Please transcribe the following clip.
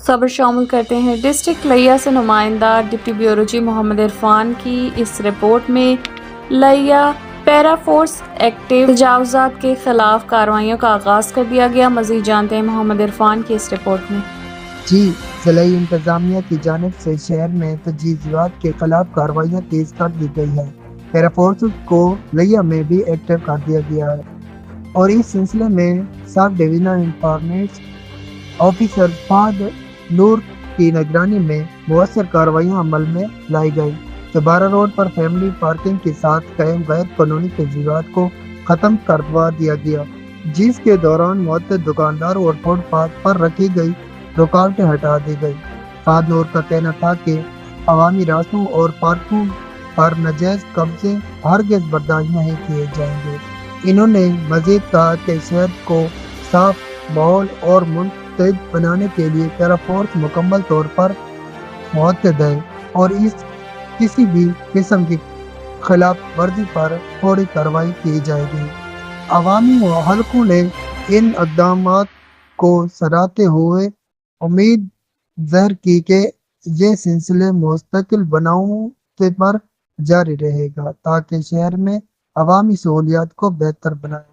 خبر شامل کرتے ہیں ڈسٹرکٹ لیا سے نمائندہ ڈپٹی بیورو چیف محمد عرفان کی اس رپورٹ میں لیا پیرا فورس ایکٹیو تجاوزات کے خلاف کارروائیوں کا آغاز کر دیا گیا۔ مزید جانتے ہیں محمد عرفان کی اس رپورٹ میں۔ ضلعی انتظامیہ کی جانب سے شہر میں تجاوزات کے خلاف کارروائیاں تیز کر دی گئی ہیں۔ پیرا فورسز کو لیا میں بھی ایکٹیو کر دیا گیا ہے اور اس سلسلے میں sub divisional information officer Fahad Noor کی نگرانی میں مؤثر کارروائیاں عمل میں لائی گئی۔ چوبارہ روڈ پر فیملی پارکنگ کے ساتھ قائم غیر قانونی تجاوزات کو ختم کروا دیا گیا، جس کے دوران متعدد دکانداروں اور فٹ پاتھ پر رکھی گئی رکاوٹیں ہٹا دی گئی۔ فہد نور کا کہنا تھا کہ عوامی راستوں اور پارکوں پر ناجائز قبضے ہرگز برداشت نہیں کیے جائیں گے۔ انہوں نے مزید کہا کہ شہر کو صاف ماحول اور متعدد بنانے کے لیے پیرا فورس مکمل طور پر متحد ہے اور اس کسی بھی قسم کی خلاف ورزی پر فوری کارروائی کی جائے گی۔ عوامی حلقوں نے ان اقدامات کو سراہتے ہوئے امید ظاہر کی کہ یہ سلسلہ مستقل بناؤ پر جاری رہے گا تاکہ شہر میں عوامی سہولیات کو بہتر بنایا